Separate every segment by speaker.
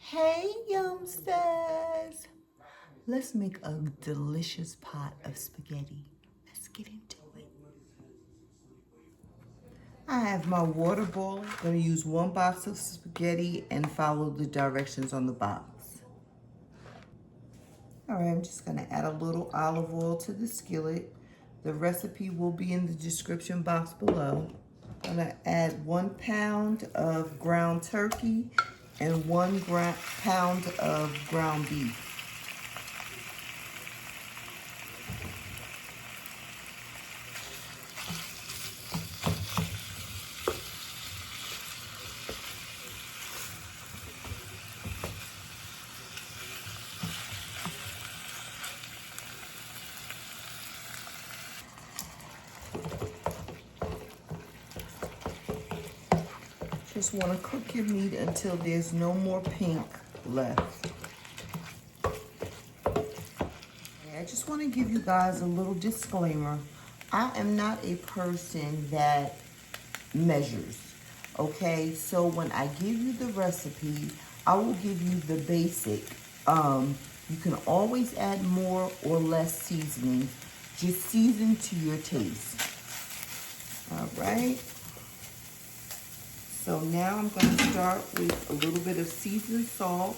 Speaker 1: Hey, Youngsters! Let's make a delicious pot of spaghetti. Let's get into it. I have my water boiling. I'm going to use 1 box of spaghetti and follow the directions on the box. All right, I'm just going to add a little olive oil to the skillet. The recipe will be in the description box below. I'm going to add 1 pound of ground turkey and 1 pound of ground beef. Just want to cook your meat until there's no more pink left. I just want to give you guys a little disclaimer. I am not a person that measures, okay? So when I give you the recipe, I will give you the basic. You can always add more or less seasoning. Just season to your taste. All right. So now I'm going to start with a little bit of seasoned salt.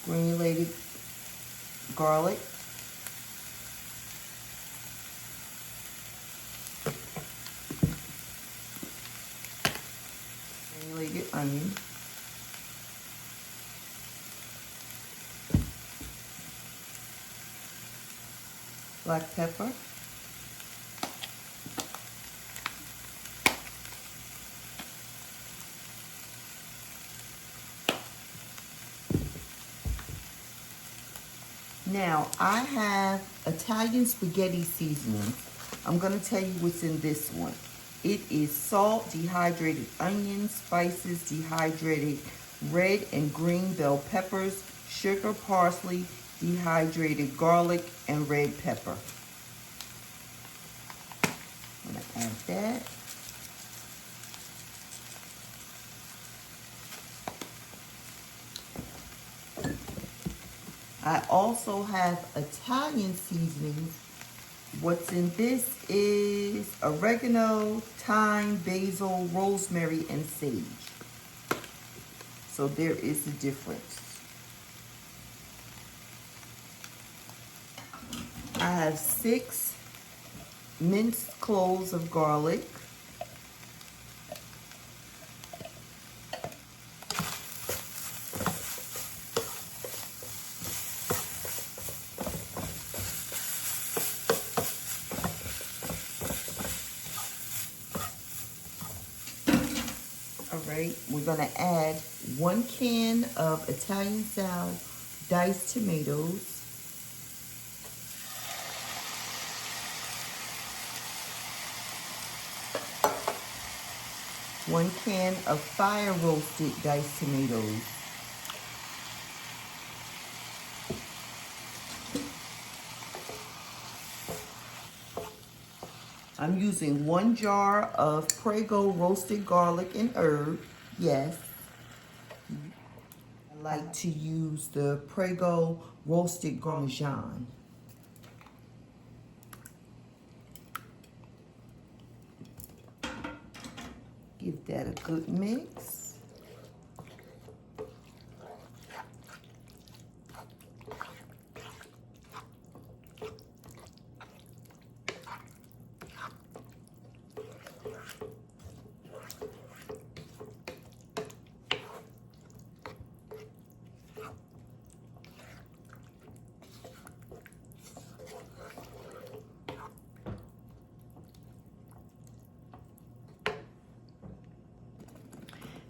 Speaker 1: Granulated garlic. Granulated onion. Black pepper. Now, I have Italian spaghetti seasoning. I'm going to tell you what's in this one. It is salt, dehydrated onions, spices, dehydrated red and green bell peppers, sugar, parsley, dehydrated garlic, and red pepper. I'm going to add that. I also have Italian seasonings. What's in this is oregano, thyme, basil, rosemary, and sage. So there is a difference. I have 6 minced cloves of garlic. All right, we're gonna add 1 can of Italian salad, diced tomatoes, 1 can of fire roasted diced tomatoes, I'm using 1 jar of Prego roasted garlic and herb. Yes, I like to use the Prego roasted Parmesan. Give that a good mix.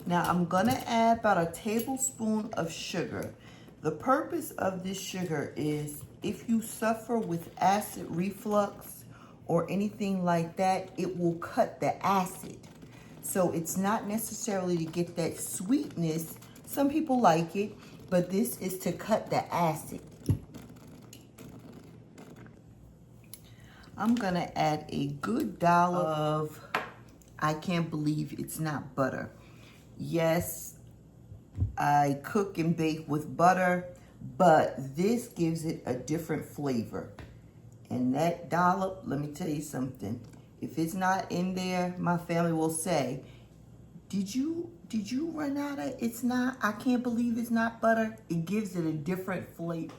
Speaker 1: Now I'm gonna add about a tablespoon of sugar. The purpose of this sugar is if you suffer with acid reflux or anything like that, it will cut the acid. So it's not necessarily to get that sweetness. Some people like it, but this is to cut the acid. I'm gonna add a good dollop of, I can't believe it's not butter. Yes, I cook and bake with butter, but this gives it a different flavor. And that dollop, let me tell you something. If it's not in there, my family will say, did you run out of, it's not, I can't believe it's not butter. It gives it a different flavor.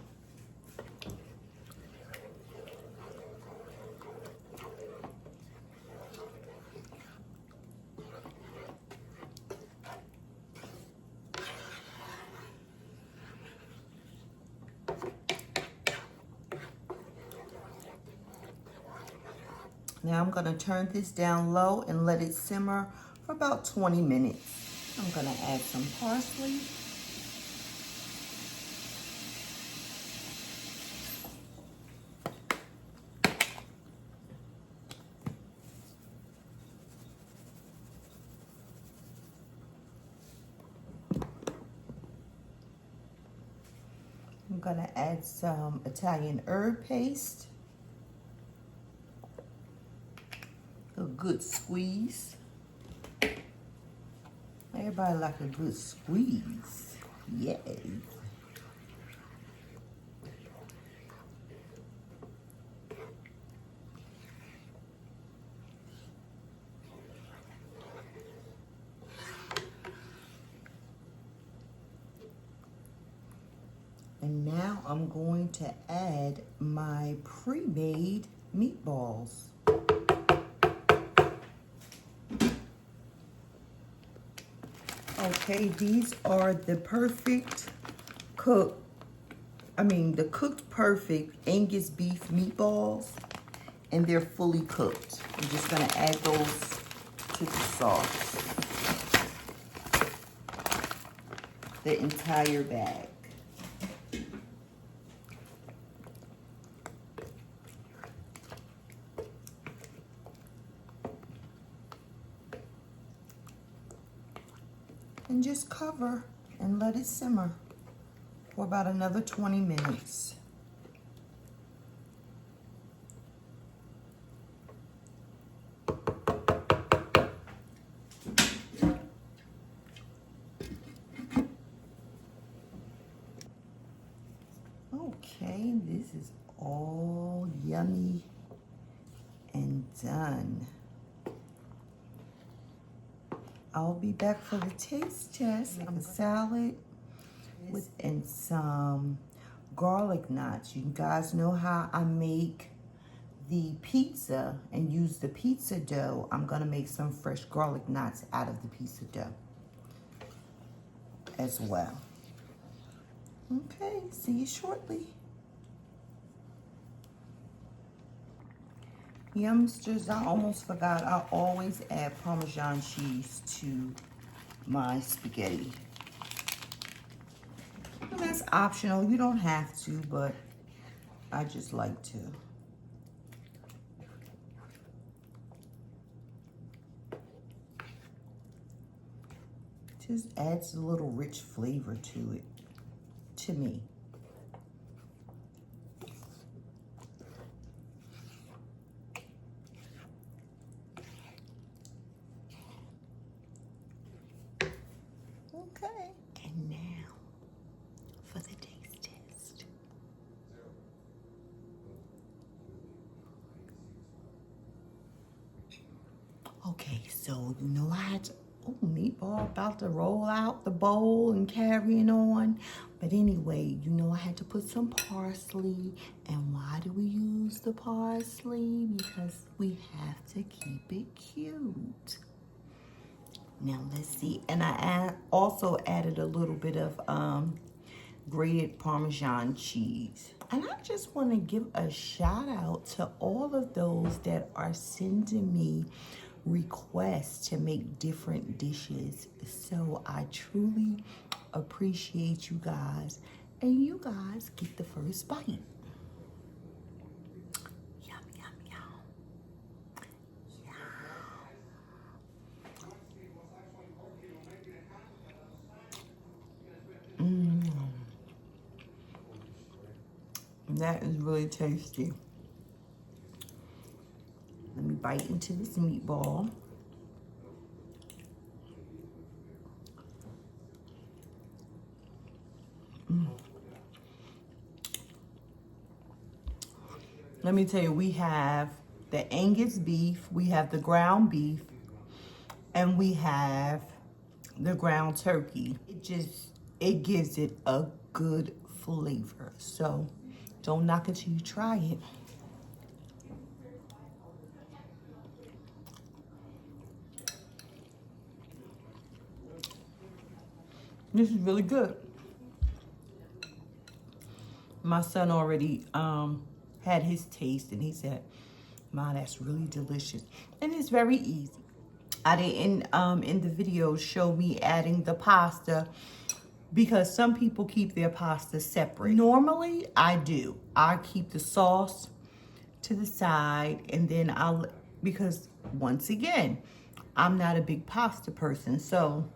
Speaker 1: Now I'm gonna turn this down low and let it simmer for about 20 minutes. I'm gonna add some parsley. I'm gonna add some Italian herb paste. A good squeeze. Everybody like a good squeeze. Yay. And now I'm going to add my pre-made meatballs. Okay, these are the perfect cooked, the cooked perfect Angus beef meatballs, and they're fully cooked. I'm just gonna add those to the sauce. The entire bag. And just cover and let it simmer for about another 20 minutes. Okay, this is all yummy and done. I'll be back for the taste test. Make a salad and some garlic knots. You guys know how I make the pizza and use the pizza dough. I'm gonna make some fresh garlic knots out of the pizza dough as well. Okay, see you shortly. Yumsters, I almost forgot, I always add Parmesan cheese to my spaghetti. And that's optional, you don't have to, but I just like to. Just adds a little rich flavor to it, to me. Okay, and now for the taste test. Okay, so you know I had to, oh, meatball about to roll out the bowl and carrying on. But anyway, you know I had to put some parsley. And why do we use the parsley? Because we have to keep it cute. Now let's see, and I also added a little bit of grated Parmesan cheese. And I just want to give a shout out to all of those that are sending me requests to make different dishes. So I truly appreciate you guys, and you guys get the first bite. That is really tasty. bite into this meatball. Let me tell you, we have the Angus beef, we have the ground beef, and we have the ground turkey. It gives it a good flavor. So don't knock it till you try it. This is really good. My son already had his taste and he said, "Ma, that's really delicious." And it's very easy. I didn't in the video show me adding the pasta because some people keep their pasta separate. Normally I do. I keep the sauce to the side, and then because once again, I'm not a big pasta person, so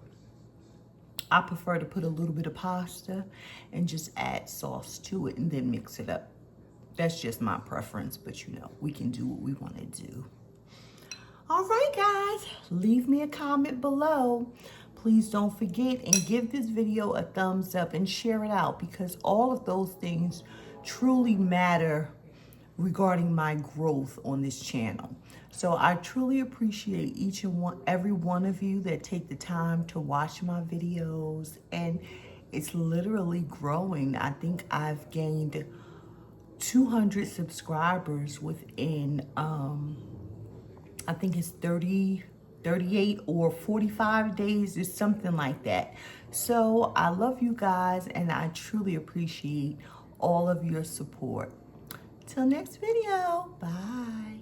Speaker 1: I prefer to put a little bit of pasta and just add sauce to it and then mix it up. That's just my preference, but you know, we can do what we want to do. All right, guys, leave me a comment below. Please don't forget and give this video a thumbs up and share it out, because all of those things truly matter regarding my growth on this channel. So I truly appreciate every one of you that take the time to watch my videos, and it's literally growing. I think I've gained 200 subscribers within I think it's 38 or 45 days or something like that. So I love you guys, and I truly appreciate all of your support. Till next video, bye.